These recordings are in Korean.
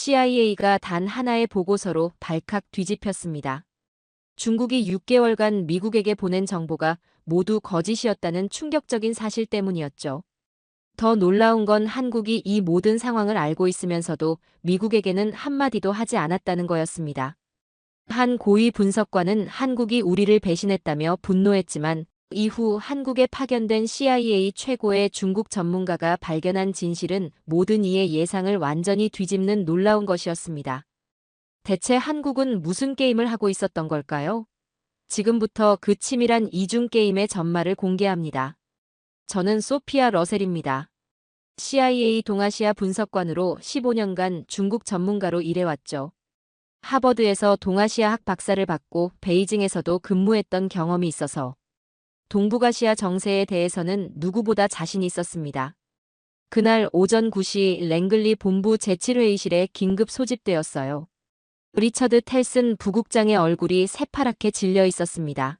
CIA가 단 하나의 보고서로 발칵 뒤집혔습니다. 중국이 6개월간 미국에게 보낸 정보가 모두 거짓이었다는 충격적인 사실 때문이었죠. 더 놀라운 건 한국이 이 모든 상황을 알고 있으면서도 미국에게는 한마디도 하지 않았다는 거였습니다. 한 고위 분석관은 한국이 우리를 배신했다며 분노했지만 이후 한국에 파견된 CIA 최고의 중국 전문가가 발견한 진실은 모든 이의 예상을 완전히 뒤집는 놀라운 것이었습니다. 대체 한국은 무슨 게임을 하고 있었던 걸까요? 지금부터 그 치밀한 이중 게임의 전말을 공개합니다. 저는 소피아 러셀입니다. CIA 동아시아 분석관으로 15년간 중국 전문가로 일해왔죠. 하버드에서 동아시아학 박사를 받고 베이징에서도 근무했던 경험이 있어서 동북아시아 정세에 대해서는 누구보다 자신이 있었습니다. 그날 오전 9시 랭글리 본부 제7회의실에 긴급 소집되었어요. 리처드 텔슨 부국장의 얼굴이 새파랗게 질려 있었습니다.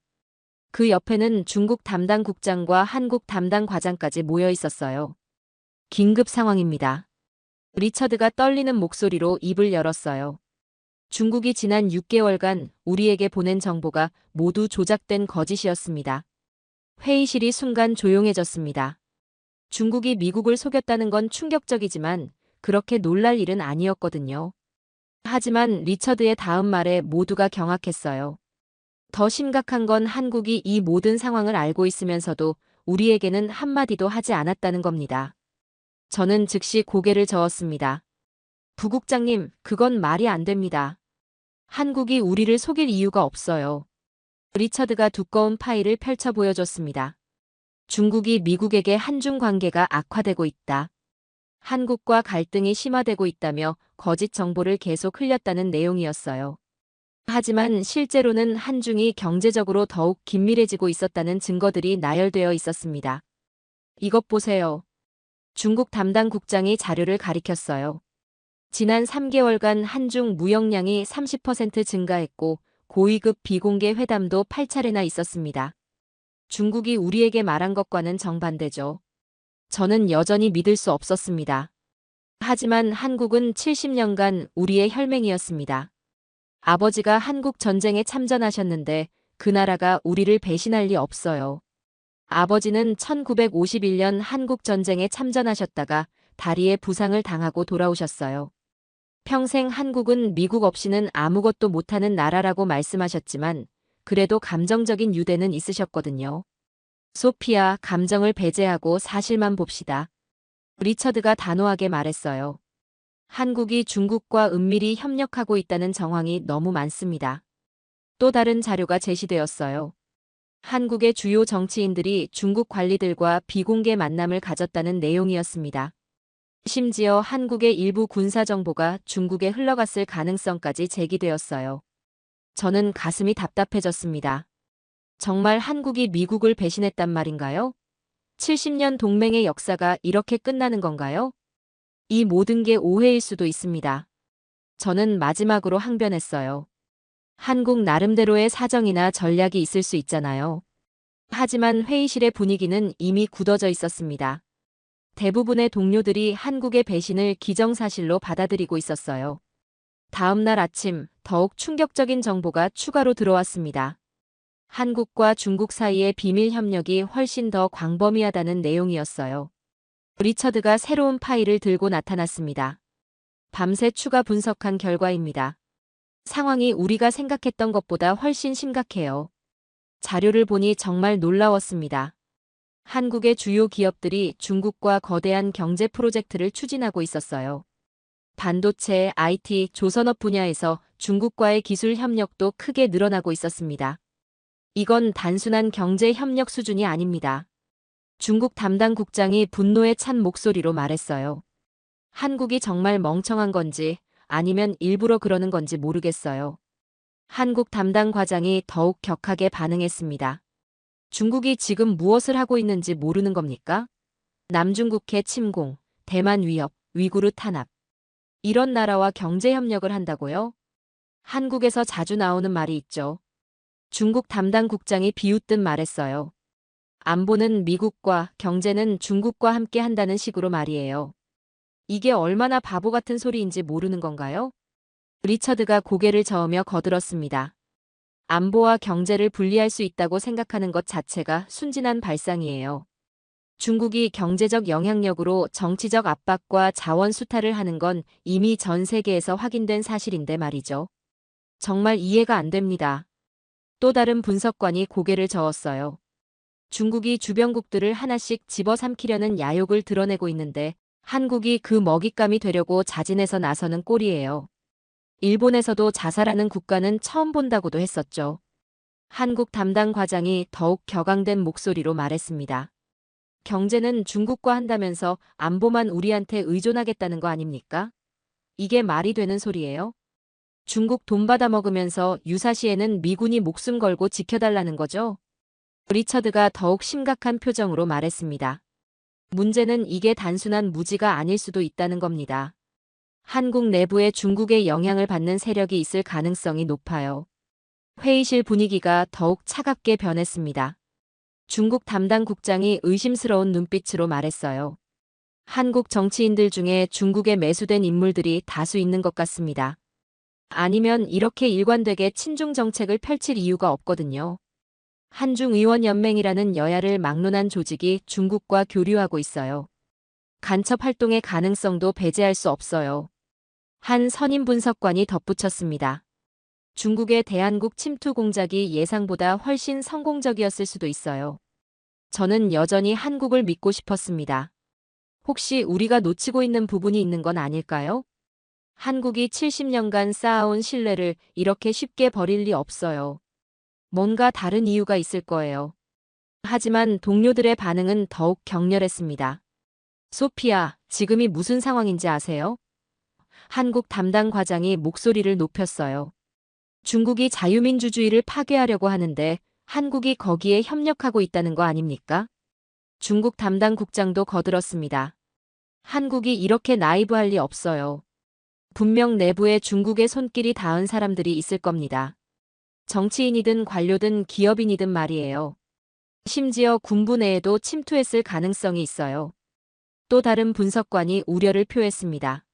그 옆에는 중국 담당 국장과 한국 담당 과장까지 모여 있었어요. 긴급 상황입니다. 리처드가 떨리는 목소리로 입을 열었어요. 중국이 지난 6개월간 우리에게 보낸 정보가 모두 조작된 거짓이었습니다. 회의실이 순간 조용해졌습니다. 중국이 미국을 속였다는 건 충격적이지만 그렇게 놀랄 일은 아니었거든요. 하지만 리처드의 다음 말에 모두가 경악했어요. 더 심각한 건 한국이 이 모든 상황을 알고 있으면서도 우리에게는 한마디도 하지 않았다는 겁니다. 저는 즉시 고개를 저었습니다. 부국장님, 그건 말이 안 됩니다. 한국이 우리를 속일 이유가 없어요. 리처드가 두꺼운 파일을 펼쳐 보여줬습니다. 중국이 미국에게 한중 관계가 악화되고 있다. 한국과 갈등이 심화되고 있다며 거짓 정보를 계속 흘렸다는 내용이었어요. 하지만 실제로는 한중이 경제적으로 더욱 긴밀해지고 있었다는 증거들이 나열되어 있었습니다. 이것 보세요. 중국 담당 국장이 자료를 가리켰어요. 지난 3개월간 한중 무역량이 30% 증가했고 고위급 비공개 회담도 8차례나 있었습니다. 중국이 우리에게 말한 것과는 정반대죠. 저는 여전히 믿을 수 없었습니다. 하지만 한국은 70년간 우리의 혈맹이었습니다. 아버지가 한국 전쟁에 참전하셨는데 그 나라가 우리를 배신할 리 없어요. 아버지는 1951년 한국 전쟁에 참전하셨다가 다리에 부상을 당하고 돌아오셨어요. 평생 한국은 미국 없이는 아무것도 못하는 나라라고 말씀하셨지만 그래도 감정적인 유대는 있으셨거든요. 소피아, 감정을 배제하고 사실만 봅시다. 리처드가 단호하게 말했어요. 한국이 중국과 은밀히 협력하고 있다는 정황이 너무 많습니다. 또 다른 자료가 제시되었어요. 한국의 주요 정치인들이 중국 관리들과 비공개 만남을 가졌다는 내용이었습니다. 심지어 한국의 일부 군사정보가 중국에 흘러갔을 가능성까지 제기되었어요. 저는 가슴이 답답해졌습니다. 정말 한국이 미국을 배신했단 말인가요? 70년 동맹의 역사가 이렇게 끝나는 건가요? 이 모든 게 오해일 수도 있습니다. 저는 마지막으로 항변했어요. 한국 나름대로의 사정이나 전략이 있을 수 있잖아요. 하지만 회의실의 분위기는 이미 굳어져 있었습니다. 대부분의 동료들이 한국의 배신을 기정사실로 받아들이고 있었어요. 다음 날 아침 더욱 충격적인 정보가 추가로 들어왔습니다. 한국과 중국 사이의 비밀 협력이 훨씬 더 광범위하다는 내용이었어요. 리처드가 새로운 파일을 들고 나타났습니다. 밤새 추가 분석한 결과입니다. 상황이 우리가 생각했던 것보다 훨씬 심각해요. 자료를 보니 정말 놀라웠습니다. 한국의 주요 기업들이 중국과 거대한 경제 프로젝트를 추진하고 있었어요. 반도체, IT, 조선업 분야에서 중국과의 기술 협력도 크게 늘어나고 있었습니다. 이건 단순한 경제 협력 수준이 아닙니다. 중국 담당 국장이 분노에 찬 목소리로 말했어요. 한국이 정말 멍청한 건지 아니면 일부러 그러는 건지 모르겠어요. 한국 담당 과장이 더욱 격하게 반응했습니다. 중국이 지금 무엇을 하고 있는지 모르는 겁니까? 남중국해 침공, 대만 위협, 위구르 탄압. 이런 나라와 경제 협력을 한다고요? 한국에서 자주 나오는 말이 있죠. 중국 담당 국장이 비웃듯 말했어요. 안보는 미국과 경제는 중국과 함께 한다는 식으로 말이에요. 이게 얼마나 바보 같은 소리인지 모르는 건가요? 리처드가 고개를 저으며 거들었습니다. 안보와 경제를 분리할 수 있다고 생각하는 것 자체가 순진한 발상이에요. 중국이 경제적 영향력으로 정치적 압박과 자원 수탈을 하는 건 이미 전 세계에서 확인된 사실인데 말이죠. 정말 이해가 안 됩니다. 또 다른 분석관이 고개를 저었어요. 중국이 주변국들을 하나씩 집어삼키려는 야욕을 드러내고 있는데 한국이 그 먹잇감이 되려고 자진해서 나서는 꼴이에요. 일본에서도 자살하는 국가는 처음 본다고도 했었죠. 한국 담당 과장이 더욱 격앙된 목소리로 말했습니다. 경제는 중국과 한다면서 안보만 우리한테 의존하겠다는 거 아닙니까? 이게 말이 되는 소리예요? 중국 돈 받아먹으면서 유사시에는 미군이 목숨 걸고 지켜달라는 거죠? 리처드가 더욱 심각한 표정으로 말했습니다. 문제는 이게 단순한 무지가 아닐 수도 있다는 겁니다. 한국 내부에 중국의 영향을 받는 세력이 있을 가능성이 높아요. 회의실 분위기가 더욱 차갑게 변했습니다. 중국 담당 국장이 의심스러운 눈빛으로 말했어요. 한국 정치인들 중에 중국에 매수된 인물들이 다수 있는 것 같습니다. 아니면 이렇게 일관되게 친중 정책을 펼칠 이유가 없거든요. 한중의원연맹이라는 여야를 막론한 조직이 중국과 교류하고 있어요. 간첩 활동의 가능성도 배제할 수 없어요. 한 선임 분석관이 덧붙였습니다. 중국의 대한국 침투 공작이 예상보다 훨씬 성공적이었을 수도 있어요. 저는 여전히 한국을 믿고 싶었습니다. 혹시 우리가 놓치고 있는 부분이 있는 건 아닐까요? 한국이 70년간 쌓아온 신뢰를 이렇게 쉽게 버릴 리 없어요. 뭔가 다른 이유가 있을 거예요. 하지만 동료들의 반응은 더욱 격렬했습니다. 소피아, 지금이 무슨 상황인지 아세요? 한국 담당 과장이 목소리를 높였어요. 중국이 자유민주주의를 파괴하려고 하는데 한국이 거기에 협력하고 있다는 거 아닙니까? 중국 담당 국장도 거들었습니다. 한국이 이렇게 나이브할 리 없어요. 분명 내부에 중국의 손길이 닿은 사람들이 있을 겁니다. 정치인이든 관료든 기업인이든 말이에요. 심지어 군부 내에도 침투했을 가능성이 있어요. 또 다른 분석관이 우려를 표했습니다.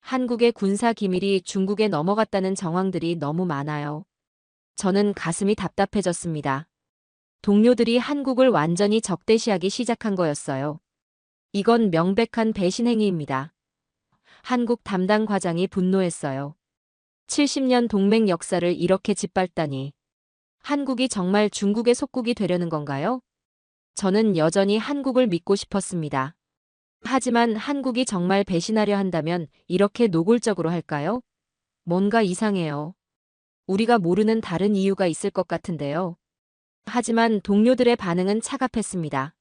한국의 군사 기밀이 중국에 넘어갔다는 정황들이 너무 많아요. 저는 가슴이 답답해졌습니다. 동료들이 한국을 완전히 적대시하기 시작한 거였어요. 이건 명백한 배신 행위입니다. 한국 담당 과장이 분노했어요. 70년 동맹 역사를 이렇게 짓밟다니. 한국이 정말 중국의 속국이 되려는 건가요? 저는 여전히 한국을 믿고 싶었습니다. 하지만 한국이 정말 배신하려 한다면 이렇게 노골적으로 할까요? 뭔가 이상해요. 우리가 모르는 다른 이유가 있을 것 같은데요. 하지만 동료들의 반응은 차갑했습니다.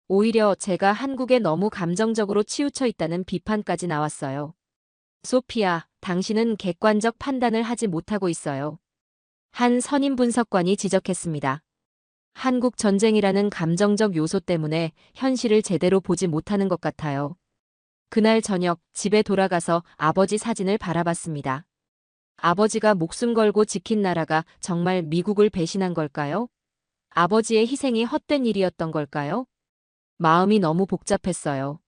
오히려 제가 한국에 너무 감정적으로 치우쳐 있다는 비판까지 나왔어요. 소피아, 당신은 객관적 판단을 하지 못하고 있어요. 한 선임 분석관이 지적했습니다. 한국 전쟁이라는 감정적 요소 때문에 현실을 제대로 보지 못하는 것 같아요. 그날 저녁 집에 돌아가서 아버지 사진을 바라봤습니다. 아버지가 목숨 걸고 지킨 나라가 정말 미국을 배신한 걸까요? 아버지의 희생이 헛된 일이었던 걸까요? 마음이 너무 복잡했어요.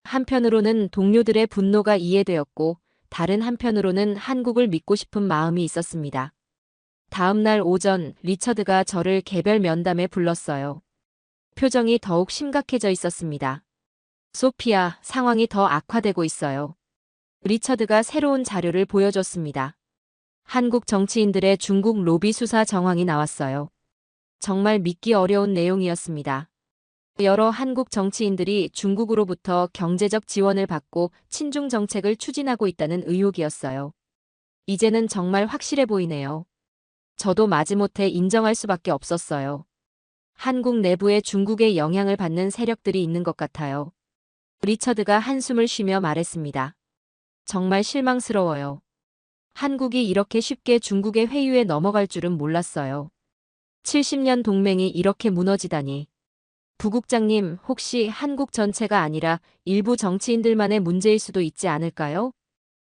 한편으로는 동료들의 분노가 이해되었고 다른 한편으로는 한국을 믿고 싶은 마음이 있었습니다. 다음 날 오전 리처드가 저를 개별 면담에 불렀어요. 표정이 더욱 심각해져 있었습니다. 소피아, 상황이 더 악화되고 있어요. 리처드가 새로운 자료를 보여줬습니다. 한국 정치인들의 중국 로비 수사 정황이 나왔어요. 정말 믿기 어려운 내용이었습니다. 여러 한국 정치인들이 중국으로부터 경제적 지원을 받고 친중 정책을 추진하고 있다는 의혹이었어요. 이제는 정말 확실해 보이네요. 저도 마지못해 인정할 수밖에 없었어요. 한국 내부에 중국의 영향을 받는 세력들이 있는 것 같아요. 리처드가 한숨을 쉬며 말했습니다. 정말 실망스러워요. 한국이 이렇게 쉽게 중국의 회유에 넘어갈 줄은 몰랐어요. 70년 동맹이 이렇게 무너지다니. 부국장님, 혹시 한국 전체가 아니라 일부 정치인들만의 문제일 수도 있지 않을까요?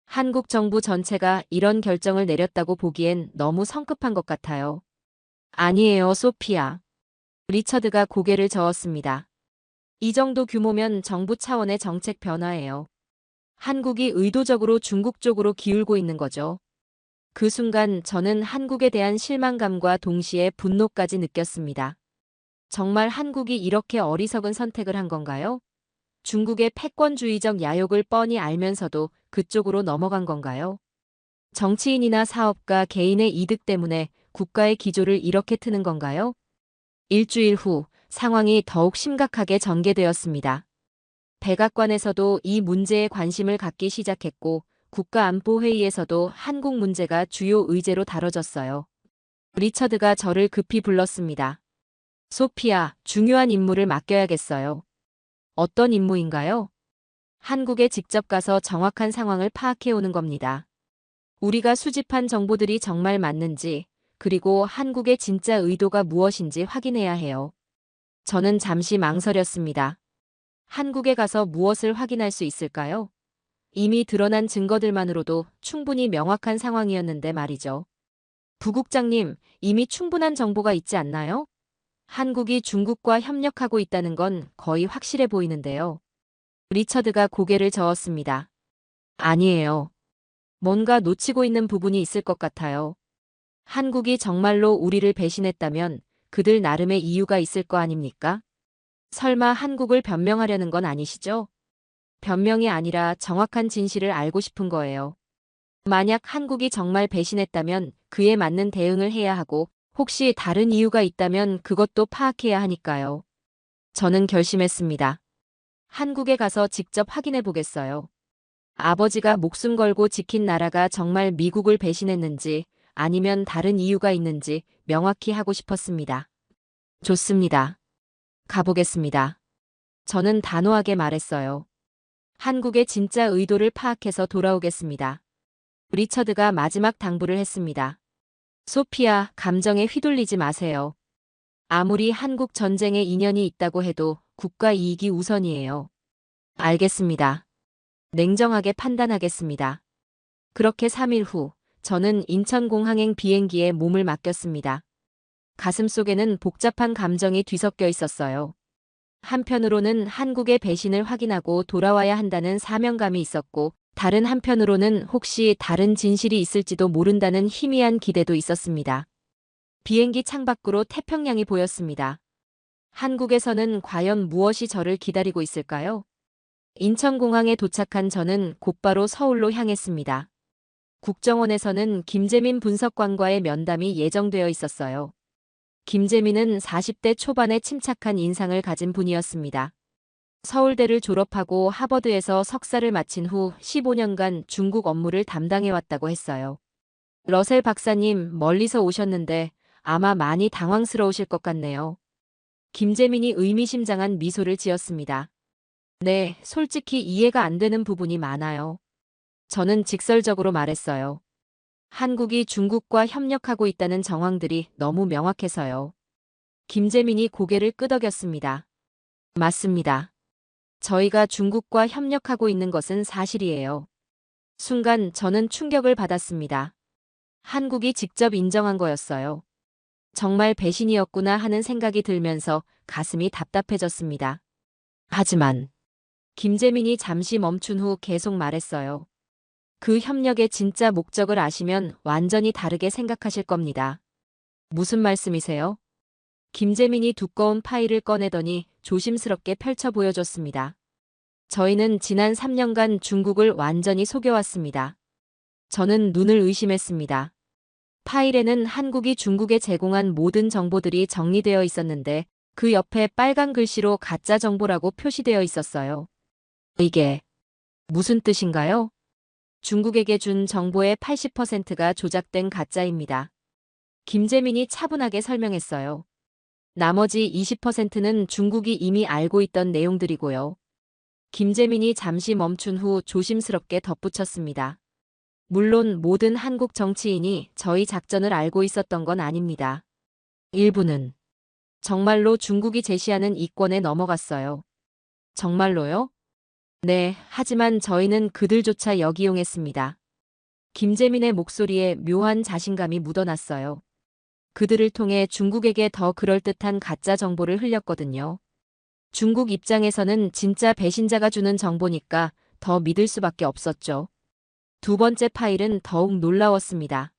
한국 정부 전체가 이런 결정을 내렸다고 보기엔 너무 성급한 것 같아요. 아니에요, 소피아. 리처드가 고개를 저었습니다. 이 정도 규모면 정부 차원의 정책 변화예요. 한국이 의도적으로 중국 쪽으로 기울고 있는 거죠. 그 순간 저는 한국에 대한 실망감과 동시에 분노까지 느꼈습니다. 정말 한국이 이렇게 어리석은 선택을 한 건가요? 중국의 패권주의적 야욕을 뻔히 알면서도 그쪽으로 넘어간 건가요? 정치인이나 사업가 개인의 이득 때문에 국가의 기조를 이렇게 트는 건가요? 일주일 후 상황이 더욱 심각하게 전개되었습니다. 백악관에서도 이 문제에 관심을 갖기 시작했고 국가안보회의에서도 한국 문제가 주요 의제로 다뤄졌어요. 리처드가 저를 급히 불렀습니다. 소피아, 중요한 임무를 맡겨야겠어요. 어떤 임무인가요? 한국에 직접 가서 정확한 상황을 파악해 오는 겁니다. 우리가 수집한 정보들이 정말 맞는지, 그리고 한국의 진짜 의도가 무엇인지 확인해야 해요. 저는 잠시 망설였습니다. 한국에 가서 무엇을 확인할 수 있을까요? 이미 드러난 증거들만으로도 충분히 명확한 상황이었는데 말이죠. 부국장님, 이미 충분한 정보가 있지 않나요? 한국이 중국과 협력하고 있다는 건 거의 확실해 보이는데요. 리처드가 고개를 저었습니다. 아니에요. 뭔가 놓치고 있는 부분이 있을 것 같아요. 한국이 정말로 우리를 배신했다면 그들 나름의 이유가 있을 거 아닙니까? 설마 한국을 변명하려는 건 아니시죠? 변명이 아니라 정확한 진실을 알고 싶은 거예요. 만약 한국이 정말 배신했다면 그에 맞는 대응을 해야 하고 혹시 다른 이유가 있다면 그것도 파악해야 하니까요. 저는 결심했습니다. 한국에 가서 직접 확인해 보겠어요. 아버지가 목숨 걸고 지킨 나라가 정말 미국을 배신했는지 아니면 다른 이유가 있는지 명확히 하고 싶었습니다. 좋습니다. 가보겠습니다. 저는 단호하게 말했어요. 한국의 진짜 의도를 파악해서 돌아오겠습니다. 리처드가 마지막 당부를 했습니다. 소피아, 감정에 휘둘리지 마세요. 아무리 한국 전쟁에 인연이 있다고 해도 국가 이익이 우선이에요. 알겠습니다. 냉정하게 판단하겠습니다. 그렇게 3일 후, 저는 인천공항행 비행기에 몸을 맡겼습니다. 가슴속에는 복잡한 감정이 뒤섞여 있었어요. 한편으로는 한국의 배신을 확인하고 돌아와야 한다는 사명감이 있었고, 다른 한편으로는 혹시 다른 진실이 있을지도 모른다는 희미한 기대도 있었습니다. 비행기 창밖으로 태평양이 보였습니다. 한국에서는 과연 무엇이 저를 기다리고 있을까요? 인천공항에 도착한 저는 곧바로 서울로 향했습니다. 국정원에서는 김재민 분석관과의 면담이 예정되어 있었어요. 김재민은 40대 초반의 침착한 인상을 가진 분이었습니다. 서울대를 졸업하고 하버드에서 석사를 마친 후 15년간 중국 업무를 담당해왔다고 했어요. 러셀 박사님, 멀리서 오셨는데 아마 많이 당황스러우실 것 같네요. 김재민이 의미심장한 미소를 지었습니다. 네, 솔직히 이해가 안 되는 부분이 많아요. 저는 직설적으로 말했어요. 한국이 중국과 협력하고 있다는 정황들이 너무 명확해서요. 김재민이 고개를 끄덕였습니다. 맞습니다. 저희가 중국과 협력하고 있는 것은 사실이에요. 순간 저는 충격을 받았습니다. 한국이 직접 인정한 거였어요. 정말 배신이었구나 하는 생각이 들면서 가슴이 답답해졌습니다. 하지만 김재민이 잠시 멈춘 후 계속 말했어요. 그 협력의 진짜 목적을 아시면 완전히 다르게 생각하실 겁니다. 무슨 말씀이세요? 김재민이 두꺼운 파일을 꺼내더니 조심스럽게 펼쳐 보여줬습니다. 저희는 지난 3년간 중국을 완전히 속여왔습니다. 저는 눈을 의심했습니다. 파일에는 한국이 중국에 제공한 모든 정보들이 정리되어 있었는데 그 옆에 빨간 글씨로 가짜 정보라고 표시되어 있었어요. 이게 무슨 뜻인가요? 중국에게 준 정보의 80%가 조작된 가짜입니다. 김재민이 차분하게 설명했어요. 나머지 20%는 중국이 이미 알고 있던 내용들이고요. 김재민이 잠시 멈춘 후 조심스럽게 덧붙였습니다. 물론 모든 한국 정치인이 저희 작전을 알고 있었던 건 아닙니다. 일부는 정말로 중국이 제시하는 이권에 넘어갔어요. 정말로요? 네, 하지만 저희는 그들조차 역이용했습니다. 김재민의 목소리에 묘한 자신감이 묻어났어요. 그들을 통해 중국에게 더 그럴듯한 가짜 정보를 흘렸거든요. 중국 입장에서는 진짜 배신자가 주는 정보니까 더 믿을 수밖에 없었죠. 두 번째 파일은 더욱 놀라웠습니다.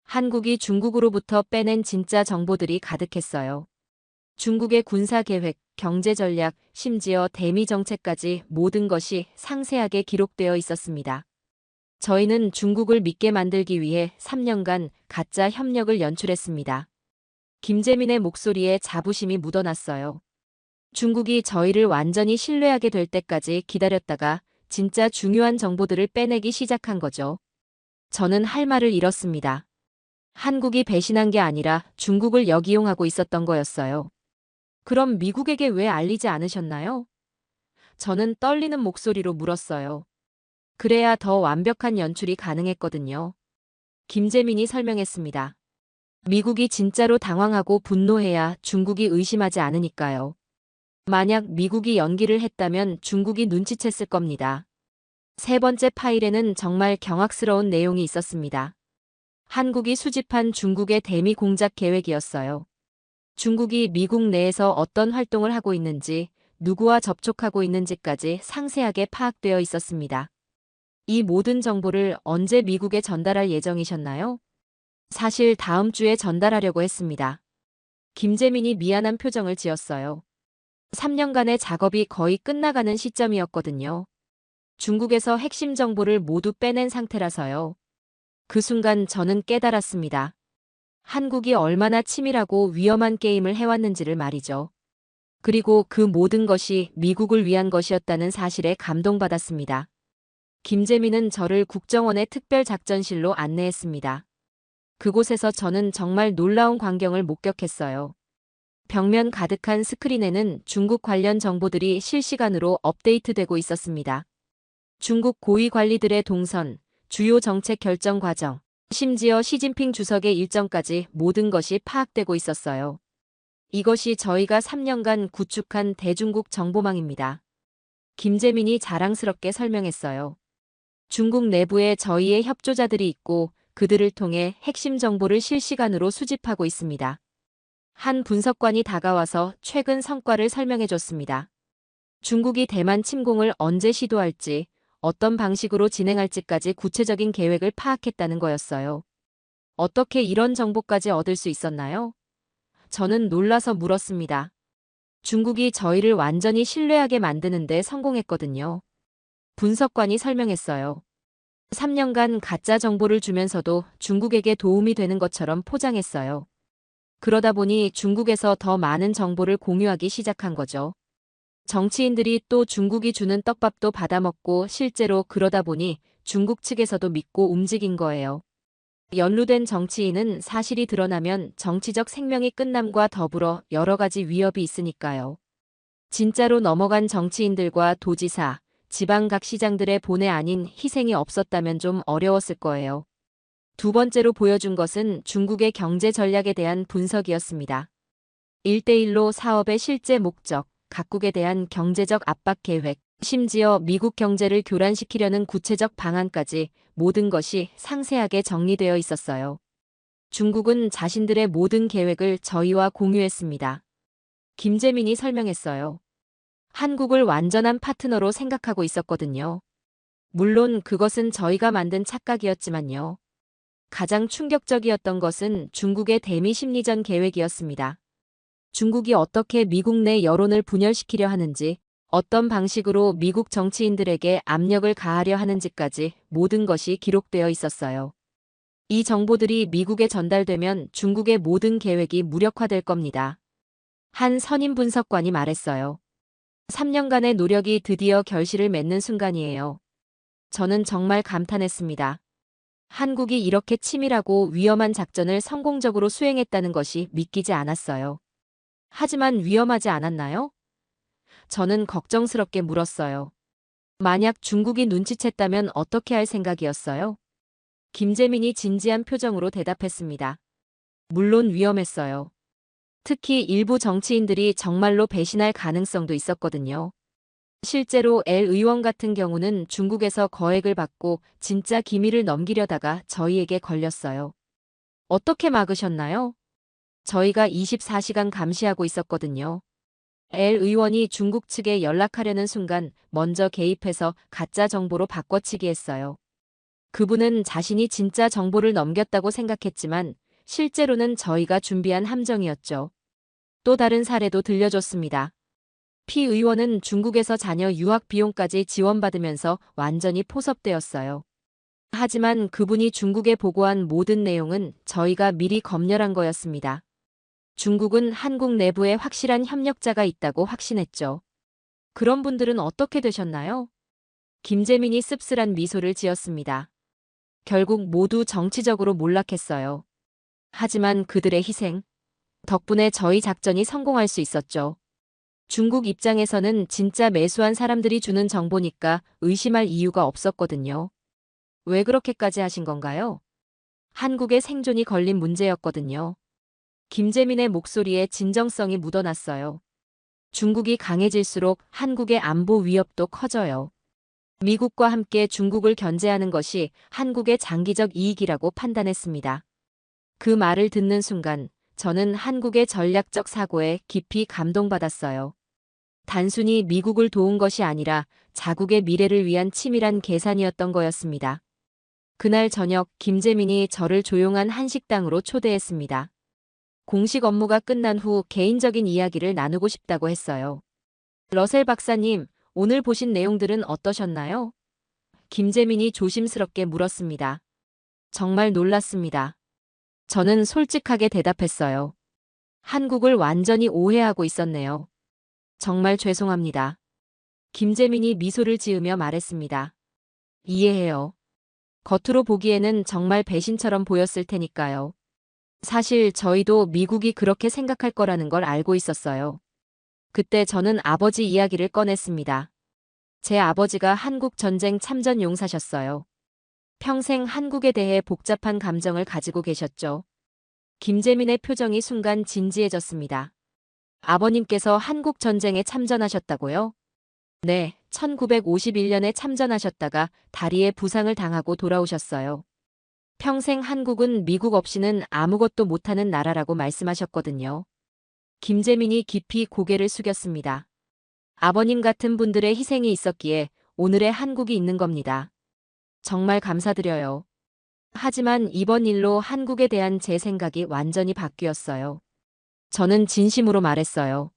한국이 중국으로부터 빼낸 진짜 정보들이 가득했어요. 중국의 군사 계획, 경제 전략, 심지어 대미 정책까지 모든 것이 상세하게 기록되어 있었습니다. 저희는 중국을 믿게 만들기 위해 3년간 가짜 협력을 연출했습니다. 김재민의 목소리에 자부심이 묻어났어요. 중국이 저희를 완전히 신뢰하게 될 때까지 기다렸다가 진짜 중요한 정보들을 빼내기 시작한 거죠. 저는 할 말을 잃었습니다. 한국이 배신한 게 아니라 중국을 역이용하고 있었던 거였어요. 그럼 미국에게 왜 알리지 않으셨나요? 저는 떨리는 목소리로 물었어요. 그래야 더 완벽한 연출이 가능했거든요. 김재민이 설명했습니다. 미국이 진짜로 당황하고 분노해야 중국이 의심하지 않으니까요. 만약 미국이 연기를 했다면 중국이 눈치챘을 겁니다. 세 번째 파일에는 정말 경악스러운 내용이 있었습니다. 한국이 수집한 중국의 대미 공작 계획이었어요. 중국이 미국 내에서 어떤 활동을 하고 있는지, 누구와 접촉하고 있는지까지 상세하게 파악되어 있었습니다. 이 모든 정보를 언제 미국에 전달할 예정이셨나요? 사실 다음 주에 전달하려고 했습니다. 김재민이 미안한 표정을 지었어요. 3년간의 작업이 거의 끝나가는 시점이었거든요. 중국에서 핵심 정보를 모두 빼낸 상태라서요. 그 순간 저는 깨달았습니다. 한국이 얼마나 치밀하고 위험한 게임을 해왔는지를 말이죠. 그리고 그 모든 것이 미국을 위한 것이었다는 사실에 감동받았습니다. 김재민은 저를 국정원의 특별작전실로 안내했습니다. 그곳에서 저는 정말 놀라운 광경을 목격했어요. 벽면 가득한 스크린에는 중국 관련 정보들이 실시간으로 업데이트되고 있었습니다. 중국 고위 관리들의 동선, 주요 정책 결정 과정, 심지어 시진핑 주석의 일정까지 모든 것이 파악되고 있었어요. 이것이 저희가 3년간 구축한 대중국 정보망입니다. 김재민이 자랑스럽게 설명했어요. 중국 내부에 저희의 협조자들이 있고 그들을 통해 핵심 정보를 실시간으로 수집하고 있습니다. 한 분석관이 다가와서 최근 성과를 설명해줬습니다. 중국이 대만 침공을 언제 시도할지, 어떤 방식으로 진행할지까지 구체적인 계획을 파악했다는 거였어요. 어떻게 이런 정보까지 얻을 수 있었나요? 저는 놀라서 물었습니다. 중국이 저희를 완전히 신뢰하게 만드는데 성공했거든요. 분석관이 설명했어요. 3년간 가짜 정보를 주면서도 중국에게 도움이 되는 것처럼 포장했어요. 그러다 보니 중국에서 더 많은 정보를 공유하기 시작한 거죠. 정치인들이 또 중국이 주는 떡밥도 받아먹고 실제로 그러다 보니 중국 측에서도 믿고 움직인 거예요. 연루된 정치인은 사실이 드러나면 정치적 생명이 끝남과 더불어 여러 가지 위협이 있으니까요. 진짜로 넘어간 정치인들과 도지사, 지방각 시장들의 본의 아닌 희생이 없었다면 좀 어려웠을 거예요. 두 번째로 보여준 것은 중국의 경제 전략에 대한 분석이었습니다. 1대1로 사업의 실제 목적, 각국에 대한 경제적 압박 계획, 심지어 미국 경제를 교란시키려는 구체적 방안까지 모든 것이 상세하게 정리되어 있었어요. 중국은 자신들의 모든 계획을 저희와 공유했습니다. 김재민이 설명했어요. 한국을 완전한 파트너로 생각하고 있었거든요. 물론 그것은 저희가 만든 착각이었지만요. 가장 충격적이었던 것은 중국의 대미 심리전 계획이었습니다. 중국이 어떻게 미국 내 여론을 분열시키려 하는지, 어떤 방식으로 미국 정치인들에게 압력을 가하려 하는지까지 모든 것이 기록되어 있었어요. 이 정보들이 미국에 전달되면 중국의 모든 계획이 무력화될 겁니다. 한 선임 분석관이 말했어요. 3년간의 노력이 드디어 결실을 맺는 순간이에요. 저는 정말 감탄했습니다. 한국이 이렇게 치밀하고 위험한 작전을 성공적으로 수행했다는 것이 믿기지 않았어요. 하지만 위험하지 않았나요? 저는 걱정스럽게 물었어요. 만약 중국이 눈치챘다면 어떻게 할 생각이었어요? 김재민이 진지한 표정으로 대답했습니다. 물론 위험했어요. 특히 일부 정치인들이 정말로 배신할 가능성도 있었거든요. 실제로 엘 의원 같은 경우는 중국에서 거액을 받고 진짜 기밀을 넘기려다가 저희에게 걸렸어요. 어떻게 막으셨나요? 저희가 24시간 감시하고 있었거든요. 엘 의원이 중국 측에 연락하려는 순간 먼저 개입해서 가짜 정보로 바꿔치기 했어요. 그분은 자신이 진짜 정보를 넘겼다고 생각했지만 실제로는 저희가 준비한 함정이었죠. 또 다른 사례도 들려줬습니다. 피 의원은 중국에서 자녀 유학 비용까지 지원받으면서 완전히 포섭되었어요. 하지만 그분이 중국에 보고한 모든 내용은 저희가 미리 검열한 거였습니다. 중국은 한국 내부에 확실한 협력자가 있다고 확신했죠. 그런 분들은 어떻게 되셨나요? 김재민이 씁쓸한 미소를 지었습니다. 결국 모두 정치적으로 몰락했어요. 하지만 그들의 희생 덕분에 저희 작전이 성공할 수 있었죠. 중국 입장에서는 진짜 매수한 사람들이 주는 정보니까 의심할 이유가 없었거든요. 왜 그렇게까지 하신 건가요? 한국의 생존이 걸린 문제였거든요. 김재민의 목소리에 진정성이 묻어났어요. 중국이 강해질수록 한국의 안보 위협도 커져요. 미국과 함께 중국을 견제하는 것이 한국의 장기적 이익이라고 판단했습니다. 그 말을 듣는 순간 저는 한국의 전략적 사고에 깊이 감동받았어요. 단순히 미국을 도운 것이 아니라 자국의 미래를 위한 치밀한 계산이었던 거였습니다. 그날 저녁 김재민이 저를 조용한 한식당으로 초대했습니다. 공식 업무가 끝난 후 개인적인 이야기를 나누고 싶다고 했어요. 러셀 박사님, 오늘 보신 내용들은 어떠셨나요? 김재민이 조심스럽게 물었습니다. 정말 놀랐습니다. 저는 솔직하게 대답했어요. 한국을 완전히 오해하고 있었네요. 정말 죄송합니다. 김재민이 미소를 지으며 말했습니다. 이해해요. 겉으로 보기에는 정말 배신처럼 보였을 테니까요. 사실 저희도 미국이 그렇게 생각할 거라는 걸 알고 있었어요. 그때 저는 아버지 이야기를 꺼냈습니다. 제 아버지가 한국 전쟁 참전 용사셨어요. 평생 한국에 대해 복잡한 감정을 가지고 계셨죠. 김재민의 표정이 순간 진지해졌습니다. 아버님께서 한국 전쟁에 참전하셨다고요? 네, 1951년에 참전하셨다가 다리에 부상을 당하고 돌아오셨어요. 평생 한국은 미국 없이는 아무것도 못하는 나라라고 말씀하셨거든요. 김재민이 깊이 고개를 숙였습니다. 아버님 같은 분들의 희생이 있었기에 오늘의 한국이 있는 겁니다. 정말 감사드려요. 하지만 이번 일로 한국에 대한 제 생각이 완전히 바뀌었어요. 저는 진심으로 말했어요.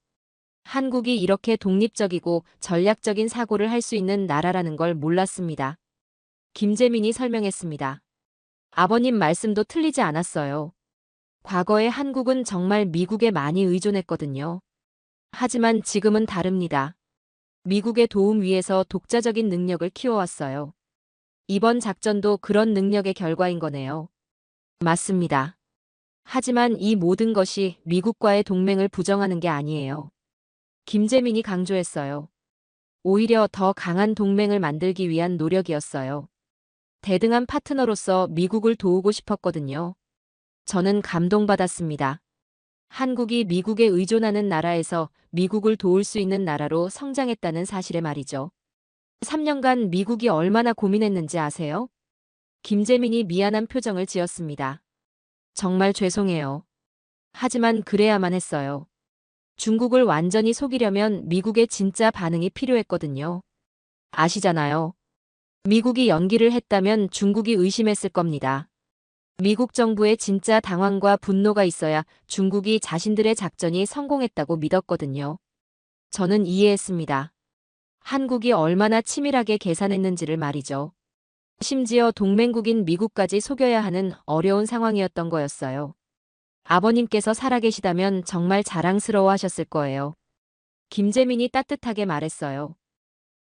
한국이 이렇게 독립적이고 전략적인 사고를 할 수 있는 나라라는 걸 몰랐습니다. 김재민이 설명했습니다. 아버님 말씀도 틀리지 않았어요. 과거에 한국은 정말 미국에 많이 의존했거든요. 하지만 지금은 다릅니다. 미국의 도움 위에서 독자적인 능력을 키워왔어요. 이번 작전도 그런 능력의 결과인 거네요. 맞습니다. 하지만 이 모든 것이 미국과의 동맹을 부정하는 게 아니에요. 김재민이 강조했어요. 오히려 더 강한 동맹을 만들기 위한 노력이었어요. 대등한 파트너로서 미국을 도우고 싶었거든요. 저는 감동받았습니다. 한국이 미국에 의존하는 나라에서 미국을 도울 수 있는 나라로 성장했다는 사실에 말이죠. 3년간 미국이 얼마나 고민했는지 아세요? 김재민이 미안한 표정을 지었습니다. 정말 죄송해요. 하지만 그래야만 했어요. 중국을 완전히 속이려면 미국의 진짜 반응이 필요했거든요. 아시잖아요. 미국이 연기를 했다면 중국이 의심했을 겁니다. 미국 정부의 진짜 당황과 분노가 있어야 중국이 자신들의 작전이 성공했다고 믿었거든요. 저는 이해했습니다. 한국이 얼마나 치밀하게 계산했는지를 말이죠. 심지어 동맹국인 미국까지 속여야 하는 어려운 상황이었던 거였어요. 아버님께서 살아계시다면 정말 자랑스러워하셨을 거예요. 김재민이 따뜻하게 말했어요.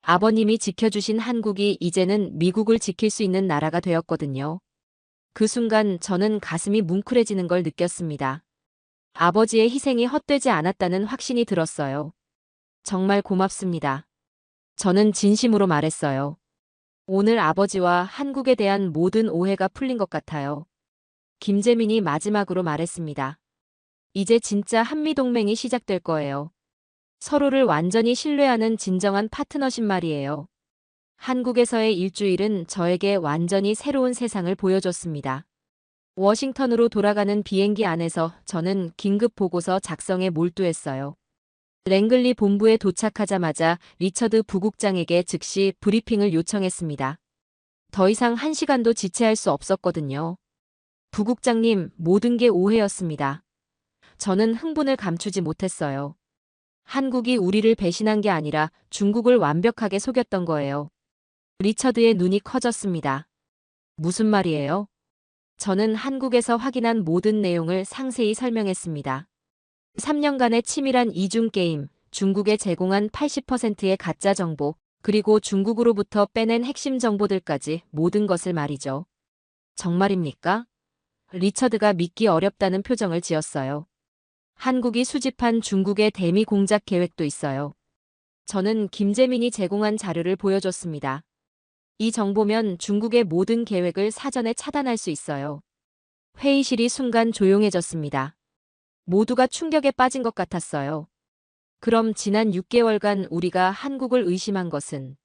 아버님이 지켜주신 한국이 이제는 미국을 지킬 수 있는 나라가 되었거든요. 그 순간 저는 가슴이 뭉클해지는 걸 느꼈습니다. 아버지의 희생이 헛되지 않았다는 확신이 들었어요. 정말 고맙습니다. 저는 진심으로 말했어요. 오늘 아버지와 한국에 대한 모든 오해가 풀린 것 같아요. 김재민이 마지막으로 말했습니다. 이제 진짜 한미동맹이 시작될 거예요. 서로를 완전히 신뢰하는 진정한 파트너십 말이에요. 한국에서의 일주일은 저에게 완전히 새로운 세상을 보여줬습니다. 워싱턴으로 돌아가는 비행기 안에서 저는 긴급 보고서 작성에 몰두했어요. 랭글리 본부에 도착하자마자 리처드 부국장에게 즉시 브리핑을 요청했습니다. 더 이상 1시간도 지체할 수 없었거든요. 부국장님, 모든 게 오해였습니다. 저는 흥분을 감추지 못했어요. 한국이 우리를 배신한 게 아니라 중국을 완벽하게 속였던 거예요. 리처드의 눈이 커졌습니다. 무슨 말이에요? 저는 한국에서 확인한 모든 내용을 상세히 설명했습니다. 3년간의 치밀한 이중게임, 중국에 제공한 80%의 가짜 정보, 그리고 중국으로부터 빼낸 핵심 정보들까지 모든 것을 말이죠. 정말입니까? 리처드가 믿기 어렵다는 표정을 지었어요. 한국이 수집한 중국의 대미 공작 계획도 있어요. 저는 김재민이 제공한 자료를 보여줬습니다. 이 정보면 중국의 모든 계획을 사전에 차단할 수 있어요. 회의실이 순간 조용해졌습니다. 모두가 충격에 빠진 것 같았어요. 그럼 지난 6개월간 우리가 한국을 의심한 것은?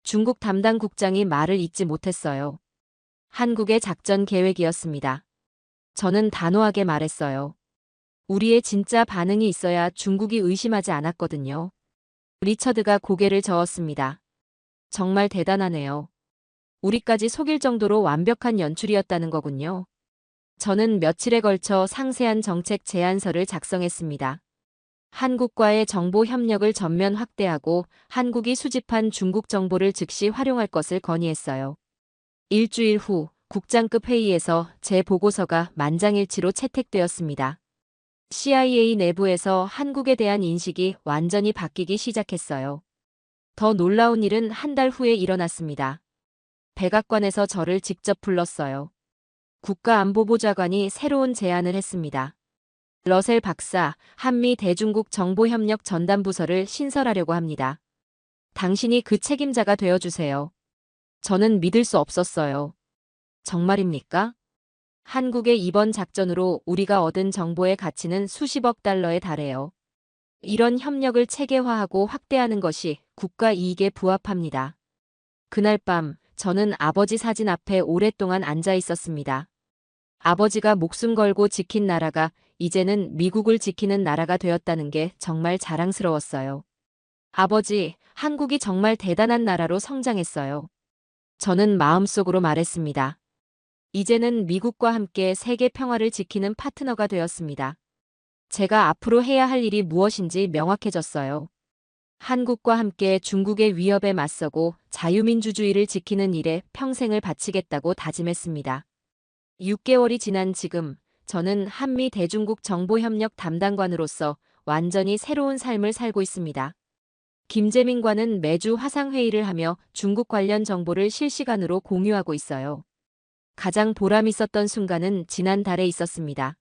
중국 담당 국장이 말을 잇지 못했어요. 한국의 작전 계획이었습니다. 저는 단호하게 말했어요. 우리의 진짜 반응이 있어야 중국이 의심하지 않았거든요. 리처드가 고개를 저었습니다. 정말 대단하네요. 우리까지 속일 정도로 완벽한 연출이었다는 거군요. 저는 며칠에 걸쳐 상세한 정책 제안서를 작성했습니다. 한국과의 정보 협력을 전면 확대하고 한국이 수집한 중국 정보를 즉시 활용할 것을 건의했어요. 일주일 후 국장급 회의에서 제 보고서가 만장일치로 채택되었습니다. CIA 내부에서 한국에 대한 인식이 완전히 바뀌기 시작했어요. 더 놀라운 일은 한 달 후에 일어났습니다. 백악관에서 저를 직접 불렀어요. 국가안보보좌관이 새로운 제안을 했습니다. 러셀 박사, 한미 대중국 정보협력 전담부서를 신설하려고 합니다. 당신이 그 책임자가 되어주세요. 저는 믿을 수 없었어요. 정말입니까? 한국의 이번 작전으로 우리가 얻은 정보의 가치는 수십억 달러에 달해요. 이런 협력을 체계화하고 확대하는 것이 국가 이익에 부합합니다. 그날 밤 저는 아버지 사진 앞에 오랫동안 앉아 있었습니다. 아버지가 목숨 걸고 지킨 나라가 이제는 미국을 지키는 나라가 되었다는 게 정말 자랑스러웠어요. 아버지, 한국이 정말 대단한 나라로 성장했어요. 저는 마음속으로 말했습니다. 이제는 미국과 함께 세계 평화를 지키는 파트너가 되었습니다. 제가 앞으로 해야 할 일이 무엇인지 명확해졌어요. 한국과 함께 중국의 위협에 맞서고 자유민주주의를 지키는 일에 평생을 바치겠다고 다짐했습니다. 6개월이 지난 지금 저는 한미 대중국 정보협력 담당관으로서 완전히 새로운 삶을 살고 있습니다. 김재민과는 매주 화상회의를 하며 중국 관련 정보를 실시간으로 공유하고 있어요. 가장 보람 있었던 순간은 지난달에 있었습니다.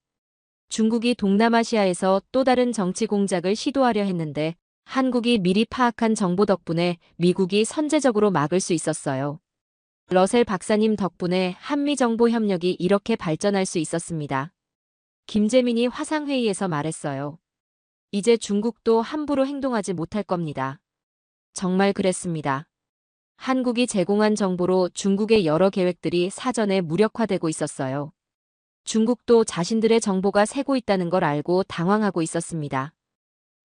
중국이 동남아시아에서 또 다른 정치 공작을 시도하려 했는데 한국이 미리 파악한 정보 덕분에 미국이 선제적으로 막을 수 있었어요. 러셀 박사님 덕분에 한미 정보 협력이 이렇게 발전할 수 있었습니다. 김재민이 화상회의에서 말했어요. 이제 중국도 함부로 행동하지 못할 겁니다. 정말 그랬습니다. 한국이 제공한 정보로 중국의 여러 계획들이 사전에 무력화되고 있었어요. 중국도 자신들의 정보가 새고 있다는 걸 알고 당황하고 있었습니다.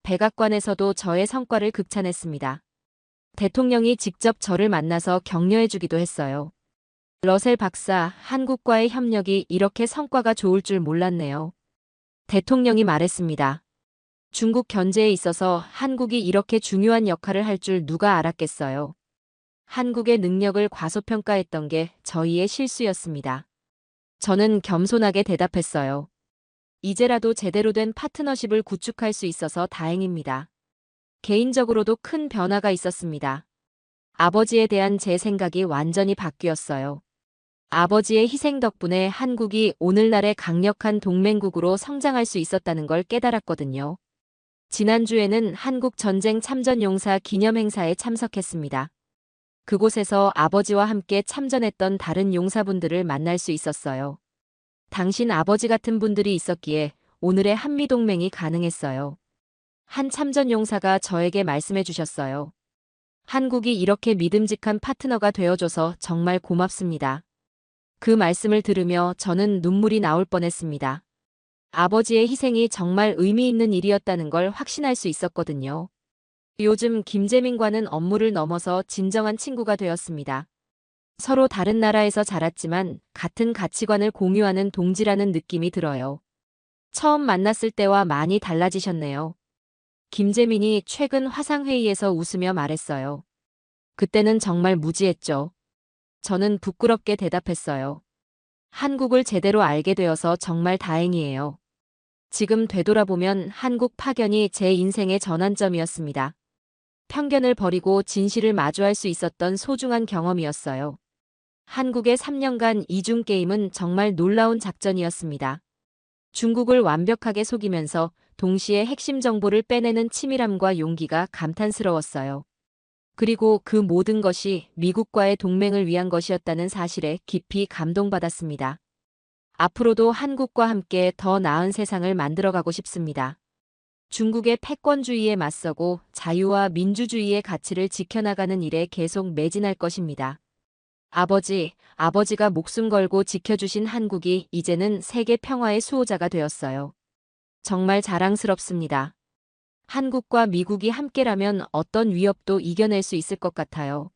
백악관에서도 저의 성과를 극찬했습니다. 대통령이 직접 저를 만나서 격려해주기도 했어요. 러셀 박사, 한국과의 협력이 이렇게 성과가 좋을 줄 몰랐네요. 대통령이 말했습니다. 중국 견제에 있어서 한국이 이렇게 중요한 역할을 할 줄 누가 알았겠어요. 한국의 능력을 과소평가했던 게 저희의 실수였습니다. 저는 겸손하게 대답했어요. 이제라도 제대로 된 파트너십을 구축할 수 있어서 다행입니다. 개인적으로도 큰 변화가 있었습니다. 아버지에 대한 제 생각이 완전히 바뀌었어요. 아버지의 희생 덕분에 한국이 오늘날의 강력한 동맹국으로 성장할 수 있었다는 걸 깨달았거든요. 지난주에는 한국 전쟁 참전용사 기념행사에 참석했습니다. 그곳에서 아버지와 함께 참전했던 다른 용사분들을 만날 수 있었어요. 당신 아버지 같은 분들이 있었기에 오늘의 한미동맹이 가능했어요. 한 참전 용사가 저에게 말씀해 주셨어요. 한국이 이렇게 믿음직한 파트너가 되어줘서 정말 고맙습니다. 그 말씀을 들으며 저는 눈물이 나올 뻔했습니다. 아버지의 희생이 정말 의미 있는 일이었다는 걸 확신할 수 있었거든요. 요즘 김재민과는 업무를 넘어서 진정한 친구가 되었습니다. 서로 다른 나라에서 자랐지만 같은 가치관을 공유하는 동지라는 느낌이 들어요. 처음 만났을 때와 많이 달라지셨네요. 김재민이 최근 화상회의에서 웃으며 말했어요. 그때는 정말 무지했죠. 저는 부끄럽게 대답했어요. 한국을 제대로 알게 되어서 정말 다행이에요. 지금 되돌아보면 한국 파견이 제 인생의 전환점이었습니다. 편견을 버리고 진실을 마주할 수 있었던 소중한 경험이었어요. 한국의 3년간 이중게임은 정말 놀라운 작전이었습니다. 중국을 완벽하게 속이면서 동시에 핵심 정보를 빼내는 치밀함과 용기가 감탄스러웠어요. 그리고 그 모든 것이 미국과의 동맹을 위한 것이었다는 사실에 깊이 감동받았습니다. 앞으로도 한국과 함께 더 나은 세상을 만들어가고 싶습니다. 중국의 패권주의에 맞서고 자유와 민주주의의 가치를 지켜나가는 일에 계속 매진할 것입니다. 아버지가 목숨 걸고 지켜주신 한국이 이제는 세계 평화의 수호자가 되었어요. 정말 자랑스럽습니다. 한국과 미국이 함께라면 어떤 위협도 이겨낼 수 있을 것 같아요.